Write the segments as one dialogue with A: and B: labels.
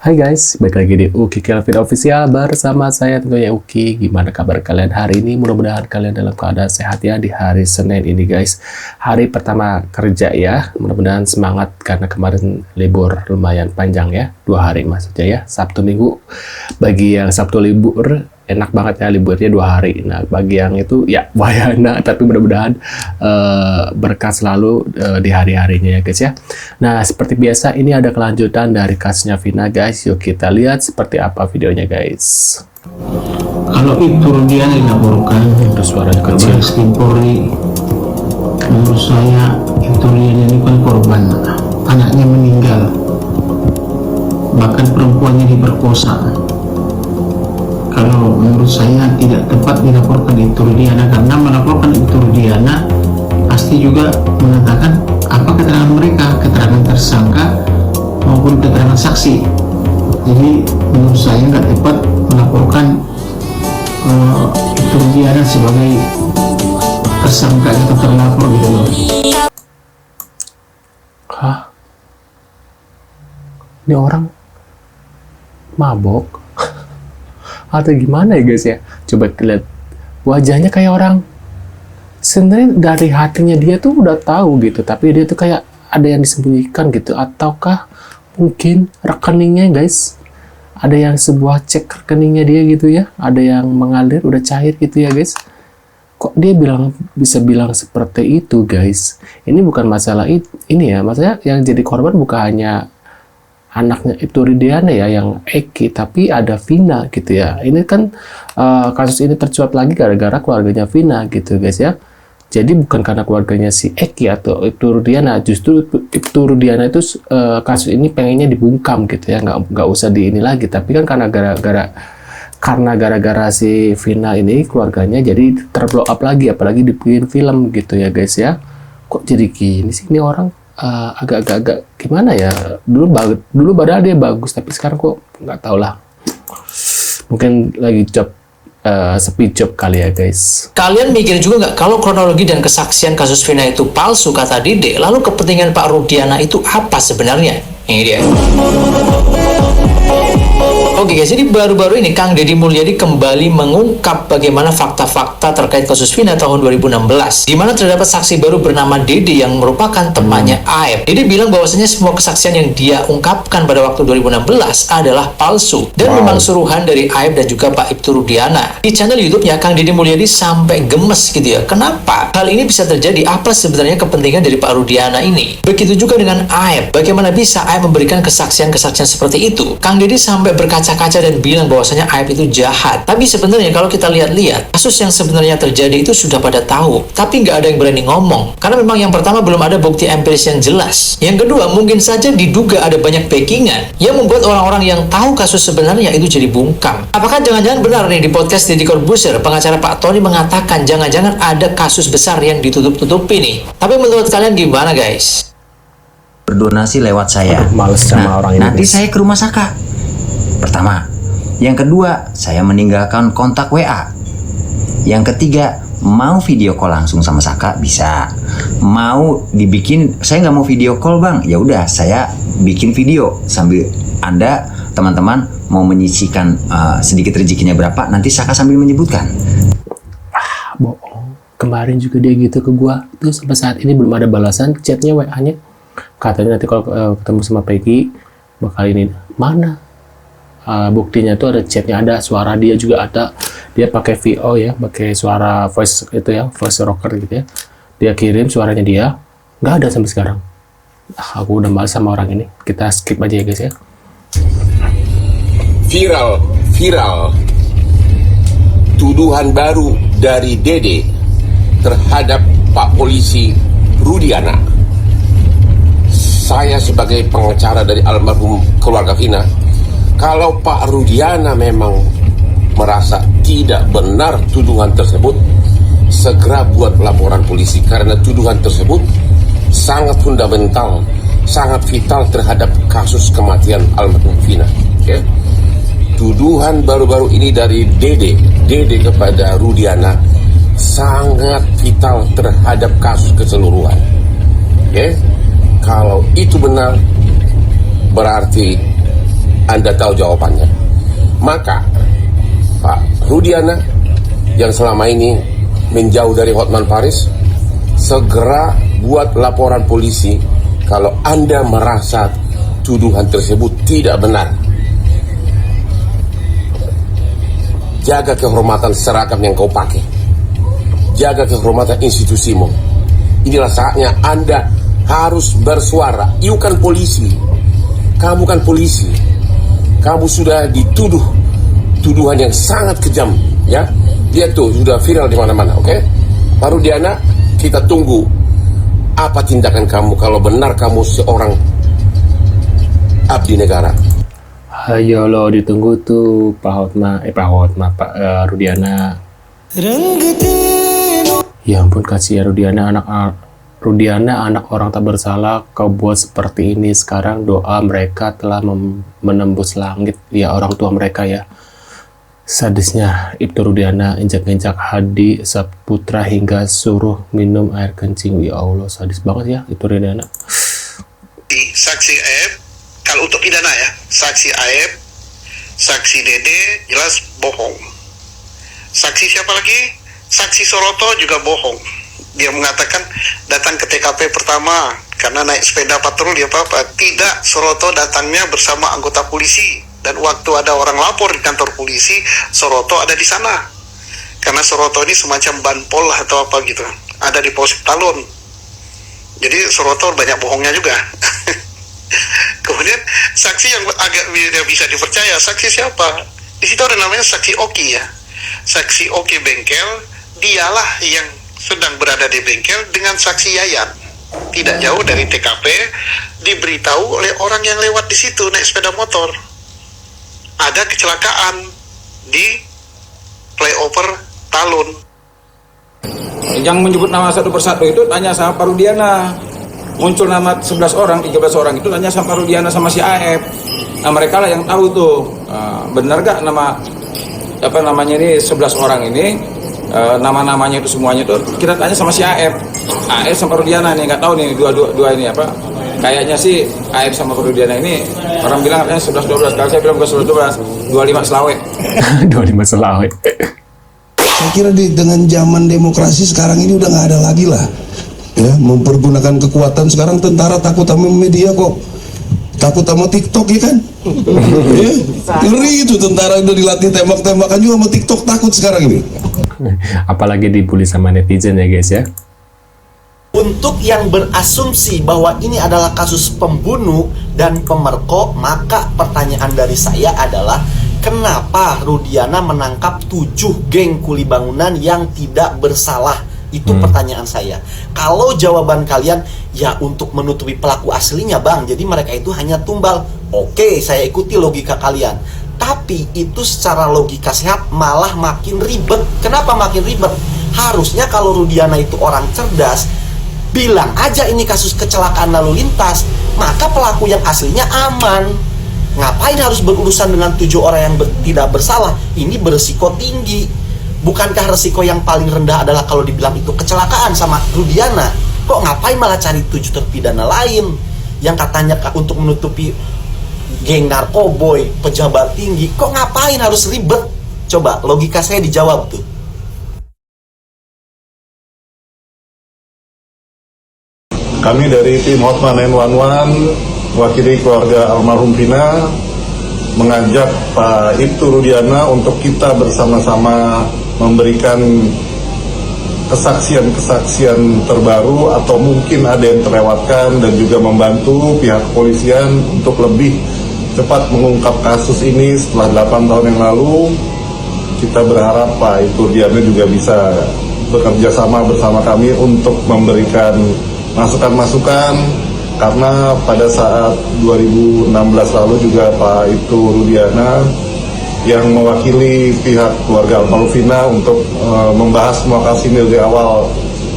A: Hai guys, balik lagi di Uki Kelvin Official bersama saya tentunya Uki. Gimana kabar kalian hari ini? Mudah-mudahan kalian dalam keadaan sehat ya di hari Senin ini guys. Hari pertama kerja ya. Mudah-mudahan semangat karena kemarin libur lumayan panjang ya. 2 hari maksudnya ya, Sabtu Minggu. Bagi yang Sabtu libur, enak banget ya liburnya 2 hari. Nah bagi yang itu ya wayana, tapi mudah-mudahan berkah selalu di hari-harinya ya guys ya. Nah seperti biasa ini ada kelanjutan dari kasusnya Vina guys. Yuk kita lihat seperti apa videonya guys.
B: Kalau itu dia dilaporkan
A: Terus suaranya kecil.
B: Baris Krim Polri, menurut saya itu dia ini kan korban, anaknya meninggal, bahkan perempuannya diperkosa. Kalau menurut saya tidak tepat dilaporkan itu Rudiana, karena melaporkan itu Rudiana pasti juga mengatakan apa keterangan mereka, keterangan tersangka maupun keterangan saksi. Jadi menurut saya nggak tepat melaporkan itu Rudiana sebagai tersangka atau terlapor gitu loh.
A: Hah? Ini orang mabok? Atau gimana ya guys ya? Coba lihat wajahnya kayak orang sebenarnya dari hatinya dia tuh udah tahu gitu, tapi dia tuh kayak ada yang disembunyikan gitu. Ataukah mungkin rekeningnya guys, ada yang sebuah cek rekeningnya dia gitu ya, ada yang mengalir udah cair gitu ya guys. Kok dia bisa bilang seperti itu guys? Ini bukan masalah ini ya, maksudnya yang jadi korban bukan hanya anaknya itu Rudiana ya yang Eki, tapi ada Vina gitu ya. Ini kan kasus ini tercuat lagi gara-gara keluarganya Vina gitu guys ya. Jadi bukan karena keluarganya si Eki atau itu Rudiana, justru itu Rudiana itu kasus ini pengennya dibungkam gitu ya, nggak usah di ini lagi. Tapi kan karena gara-gara si Vina ini keluarganya jadi terblow up lagi, apalagi dibikin film gitu ya guys ya. Kok jadi gini sih ini orang? Agak-agak gimana ya, dulu padahal dia bagus, tapi sekarang kok nggak tau lah, mungkin lagi sepi job kali ya guys.
C: Kalian mikir juga nggak kalau kronologi dan kesaksian kasus Vina itu palsu kata Dede, lalu kepentingan Pak Rudiana itu apa sebenarnya? Ini dia. Oke guys, jadi baru-baru ini Kang Deddy Mulyadi kembali mengungkap bagaimana fakta-fakta terkait kasus Vina tahun 2016, di mana terdapat saksi baru bernama Dede yang merupakan temannya Aep. Dede bilang bahwasanya semua kesaksian yang dia ungkapkan pada waktu 2016 adalah palsu dan memang suruhan dari Aep dan juga Pak Ibtu Rudiana. Di channel YouTube-nya Kang Deddy Mulyadi sampai gemes gitu ya. Kenapa hal ini bisa terjadi? Apa sebenarnya kepentingan dari Pak Rudiana ini? Begitu juga dengan Aep. Bagaimana bisa Aep memberikan kesaksian-kesaksian seperti itu? Kang Deddy sampai berkaca-kaca dan bilang bahwasanya Aep itu jahat. Tapi sebenarnya kalau kita lihat-lihat, kasus yang sebenarnya terjadi itu sudah pada tahu, tapi nggak ada yang berani ngomong. Karena memang yang pertama belum ada bukti empiris yang jelas. Yang kedua, mungkin saja diduga ada banyak backingan yang membuat orang-orang yang tahu kasus sebenarnya itu jadi bungkam. Apakah jangan-jangan benar nih di podcast Deddy Corbuzier, pengacara Pak Tony mengatakan jangan-jangan ada kasus besar yang ditutup-tutupi nih? Tapi menurut kalian gimana guys?
D: Berdonasi lewat saya.
A: Males sama orang ini
D: nanti
A: guys.
D: saya ke rumah Saka. Pertama. Yang kedua, saya meninggalkan kontak WA. Yang ketiga, mau video call langsung sama Saka bisa. Mau dibikin, saya nggak mau video call bang. Ya udah, saya bikin video sambil Anda teman-teman mau menyisikan sedikit rezekinya berapa. Nanti Saka sambil menyebutkan.
A: Bohong. Kemarin juga dia gitu ke gua. Terus sampai saat ini belum ada balasan chatnya, WA-nya. Katanya nanti kalau ketemu sama Peggy bakal ini. Mana? Buktinya tuh ada chatnya, ada suara dia juga ada. Dia pakai VO ya, pakai suara voice itu ya, voice rocker gitu ya. Dia kirim suaranya dia, nggak ada sampai sekarang. Aku udah males sama orang ini. Kita skip aja ya guys ya.
E: Viral tuduhan baru dari Dede terhadap Pak Polisi Rudiana. Saya sebagai pengacara dari almarhum keluarga Vina, kalau Pak Rudiana memang merasa tidak benar tuduhan tersebut, segera buat laporan polisi, karena tuduhan tersebut sangat fundamental, sangat vital terhadap kasus kematian almarhum Vina. Okay? Tuduhan baru-baru ini dari Dede kepada Rudiana sangat vital terhadap kasus keseluruhan. Okay? Kalau itu benar, berarti Anda tahu jawabannya. Maka Pak Rudiana yang selama ini menjauh dari Hotman Paris, segera buat laporan polisi kalau Anda merasa tuduhan tersebut tidak benar. Jaga kehormatan seragam yang kau pakai. Jaga kehormatan institusimu. Inilah saatnya Anda harus bersuara. You kan polisi. Kamu kan polisi. Kamu sudah dituduh tuduhan yang sangat kejam, ya. Dia tuh sudah viral di mana-mana, oke? Pak Rudiana, kita tunggu apa tindakan kamu kalau benar kamu seorang abdi negara.
A: Ayo lo ditunggu tuh Pak Rudiana. Ya ampun, kasih ya Rudiana, anak orang tak bersalah, kau buat seperti ini. Sekarang doa mereka telah menembus langit, ya orang tua mereka ya. Sadisnya Ibtu Rudiana injak-injak Hadi Saputra hingga suruh minum air kencing. Ya Allah, sadis banget ya Ibtu Rudiana.
F: Saksi AF, kalau untuk pidana ya, saksi AF, saksi Dede jelas bohong. Saksi siapa lagi? Saksi Soroto juga bohong. Dia mengatakan datang ke TKP pertama karena naik sepeda patroli apa-apa. Tidak, Soroto datangnya bersama anggota polisi. Dan waktu ada orang lapor di kantor polisi, Soroto ada di sana. Karena Soroto ini semacam banpol atau apa gitu. Ada di Polsek Talun. Jadi Soroto banyak bohongnya juga. Kemudian saksi yang agak bisa dipercaya, saksi siapa? Di situ ada namanya saksi Oki ya. Saksi Oki bengkel, dialah yang sedang berada di bengkel dengan saksi Yayan. Tidak jauh dari TKP, diberitahu oleh orang yang lewat di situ naik sepeda motor. Ada kecelakaan di flyover Talun.
G: Yang menyebut nama satu persatu itu tanya sama Pak Rudiana. Muncul nama 11 orang, 13 orang itu tanya sama Pak Rudiana sama si AF. Nah mereka lah yang tahu tuh, benar gak nama apa namanya ini 11 orang ini, nama-namanya itu semuanya tuh kita tanya sama si AF. AF sama Rudiana nih, nggak tahu nih dua ini apa. Kayaknya sih AF sama Rudiana ini orang bilang katanya 11-12, kalau saya bilang bukan 11-12, 25 Selawe.
A: 25 Selawe.
H: Saya kira dengan zaman demokrasi sekarang ini udah nggak ada lagi lah, ya, mempergunakan kekuatan. Sekarang tentara takut sama media kok, takut sama TikTok ya kan? Ya, ngeri itu tentara udah dilatih tembak-tembakan juga sama TikTok, takut sekarang ini.
A: Apalagi dibully sama netizen ya guys ya.
I: Untuk yang berasumsi bahwa ini adalah kasus pembunuh dan pemerkosa, maka pertanyaan dari saya adalah kenapa Rudiana menangkap 7 geng kuli bangunan yang tidak bersalah? Itu pertanyaan saya. Kalau jawaban kalian, ya untuk menutupi pelaku aslinya bang, jadi mereka itu hanya tumbal. Oke, saya ikuti logika kalian. Tapi itu secara logika sehat malah makin ribet. Kenapa makin ribet? Harusnya kalau Rudiana itu orang cerdas, bilang aja ini kasus kecelakaan lalu lintas, maka pelaku yang aslinya aman. Ngapain harus berurusan dengan 7 orang yang tidak bersalah? Ini beresiko tinggi. Bukankah resiko yang paling rendah adalah kalau dibilang itu kecelakaan sama Rudiana? Kok ngapain malah cari 7 terpidana lain yang katanya untuk menutupi geng narkoboy, pejabat tinggi? Kok ngapain harus ribet? Coba logika saya dijawab tuh.
J: Kami dari tim Hotman 911 wakili keluarga almarhum Vina mengajak Pak Ibtu Rudiana untuk kita bersama-sama memberikan kesaksian-kesaksian terbaru atau mungkin ada yang terlewatkan, dan juga membantu pihak kepolisian untuk lebih cepat mengungkap kasus ini. Setelah 8 tahun yang lalu, kita berharap Pak Ibtu Rudiana juga bisa bekerja sama bersama kami untuk memberikan masukan-masukan, karena pada saat 2016 lalu juga Pak Ibtu Rudiana yang mewakili pihak keluarga almarhum Vina untuk membahas semua kasus ini dari awal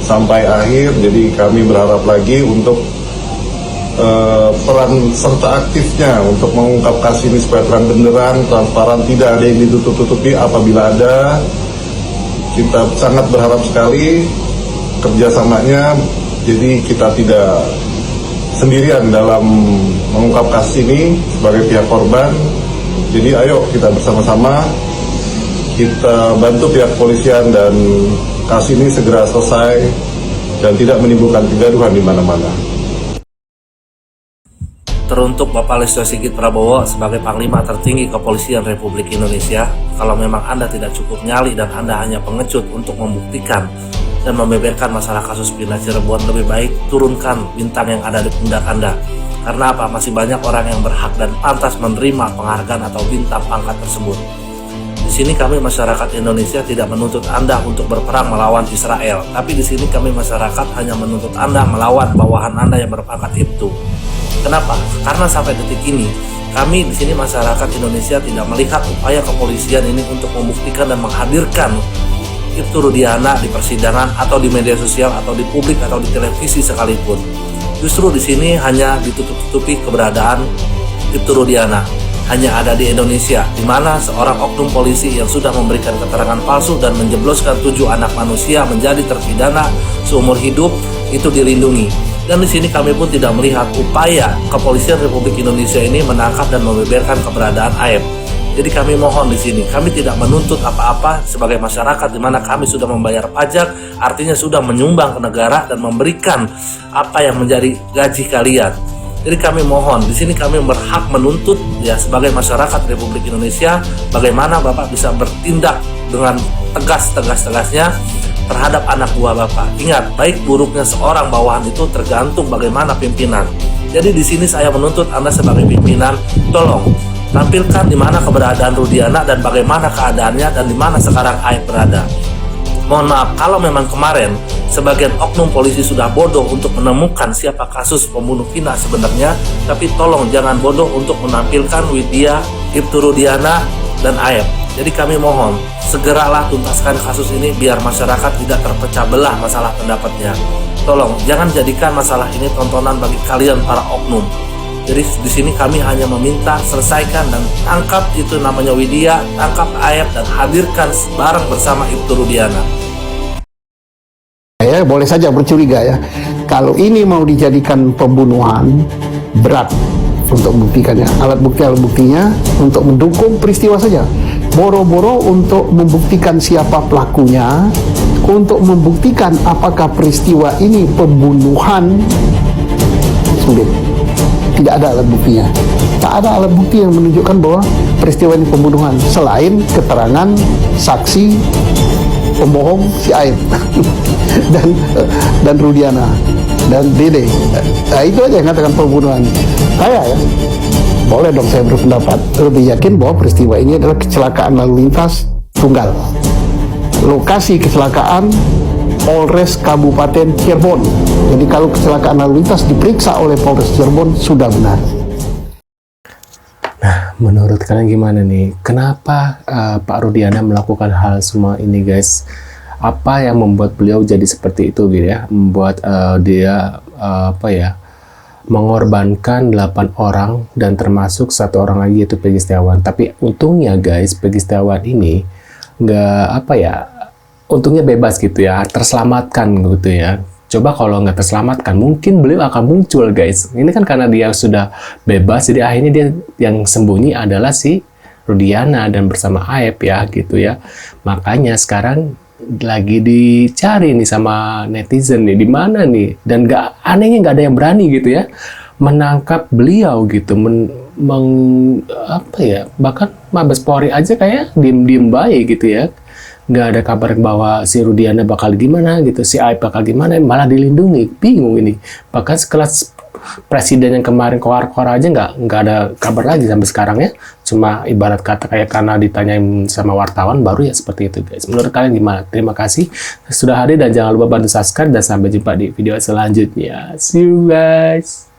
J: sampai akhir. Jadi kami berharap lagi untuk peran serta aktifnya untuk mengungkap kasus ini supaya terang benderang, transparan, tidak ada yang ditutup-tutupi. Apabila ada, kita sangat berharap sekali kerjasamanya. Jadi kita tidak sendirian dalam mengungkap kasus ini sebagai pihak korban. Jadi ayo kita bersama-sama kita bantu pihak kepolisian dan kasus ini segera selesai dan tidak menimbulkan kegaduhan di mana-mana.
K: Teruntuk Bapak Listio Sigit Prabowo sebagai Panglima tertinggi Kepolisian Republik Indonesia, kalau memang Anda tidak cukup nyali dan Anda hanya pengecut untuk membuktikan dan membeberkan masalah kasus Vina Cirebon, lebih baik turunkan bintang yang ada di pundak Anda. Karena apa? Masih banyak orang yang berhak dan pantas menerima penghargaan atau bintang pangkat tersebut. Di sini kami masyarakat Indonesia tidak menuntut Anda untuk berperang melawan Israel, tapi di sini kami masyarakat hanya menuntut Anda melawan bawahan Anda yang berpangkat itu. Kenapa? Karena sampai detik ini kami di sini masyarakat Indonesia tidak melihat upaya kepolisian ini untuk membuktikan dan menghadirkan Ibtu Rudiana di persidangan atau di media sosial atau di publik atau di televisi sekalipun. Justru di sini hanya ditutup-tutupi keberadaan Ibtu Rudiana. Hanya ada di Indonesia, di mana seorang oknum polisi yang sudah memberikan keterangan palsu dan menjebloskan 7 anak manusia menjadi terpidana seumur hidup itu dilindungi. Dan di sini kami pun tidak melihat upaya Kepolisian Republik Indonesia ini menangkap dan membeberkan keberadaan Aep. Jadi kami mohon di sini, kami tidak menuntut apa-apa sebagai masyarakat di mana kami sudah membayar pajak, artinya sudah menyumbang ke negara dan memberikan apa yang menjadi gaji kalian. Jadi kami mohon, di sini kami berhak menuntut ya sebagai masyarakat Republik Indonesia, bagaimana Bapak bisa bertindak dengan tegas-tegasnya terhadap anak buah Bapak. Ingat, baik buruknya seorang bawahan itu tergantung bagaimana pimpinan. Jadi di sini saya menuntut Anda sebagai pimpinan, tolong tampilkan di mana keberadaan Rudiana dan bagaimana keadaannya dan di mana sekarang Aep berada. Mohon maaf kalau memang kemarin sebagian oknum polisi sudah bodoh untuk menemukan siapa kasus pembunuh Vina sebenarnya, tapi tolong jangan bodoh untuk menampilkan Widya, Ibtu Rudiana, dan Aep. Jadi kami mohon, segeralah tuntaskan kasus ini biar masyarakat tidak terpecah belah masalah pendapatnya. Tolong, jangan jadikan masalah ini tontonan bagi kalian para oknum. Jadi di sini kami hanya meminta selesaikan dan tangkap itu namanya Widya, tangkap Aep dan hadirkan bareng bersama Ibtu Rudiana.
L: Saya boleh saja bercuriga ya, kalau ini mau dijadikan pembunuhan berat untuk membuktikannya, alat buktinya untuk mendukung peristiwa saja. Boro-boro untuk membuktikan siapa pelakunya, untuk membuktikan apakah peristiwa ini pembunuhan, sulit. Tidak ada alat buktinya. Tak ada alat bukti yang menunjukkan bahwa peristiwa ini pembunuhan selain keterangan saksi pembohong si Aep dan Rudiana dan Dede. Nah, itu aja yang mengatakan pembunuhan. Saya ya, boleh dong saya berpendapat lebih yakin bahwa peristiwa ini adalah kecelakaan lalu lintas tunggal. Lokasi kecelakaan Polres Kabupaten Cirebon. Jadi kalau kecelakaan lalu lintas diperiksa oleh Polres Cirebon sudah benar.
A: Nah, menurut kalian gimana nih? Kenapa Pak Rudiana melakukan hal semua ini, guys? Apa yang membuat beliau jadi seperti itu, gitu ya? Membuat dia mengorbankan 8 orang dan termasuk 1 orang lagi yaitu Peggy Setiawan. Tapi untungnya, guys, Peggy Setiawan ini untungnya bebas gitu ya, terselamatkan gitu ya. Coba kalau nggak terselamatkan, mungkin beliau akan muncul, guys. Ini kan karena dia sudah bebas, jadi akhirnya dia yang sembunyi adalah si Rudiana dan bersama Aep ya, gitu ya. Makanya sekarang lagi dicari nih sama netizen nih, di mana nih? Dan anehnya nggak ada yang berani gitu ya menangkap beliau gitu, bahkan Mabes Polri aja kayak diem-diem baik gitu ya. Nggak ada kabar bahwa si Rudiana bakal gimana gitu, si Aep bakal gimana, malah dilindungi. Bingung ini. Bahkan sekelas presiden yang kemarin keluar aja nggak ada kabar lagi sampai sekarang ya. Cuma ibarat kata kayak karena ditanyain sama wartawan baru ya seperti itu, guys. Menurut kalian gimana? Terima kasih sudah hadir dan jangan lupa bantu subscribe dan sampai jumpa di video selanjutnya. See you, guys.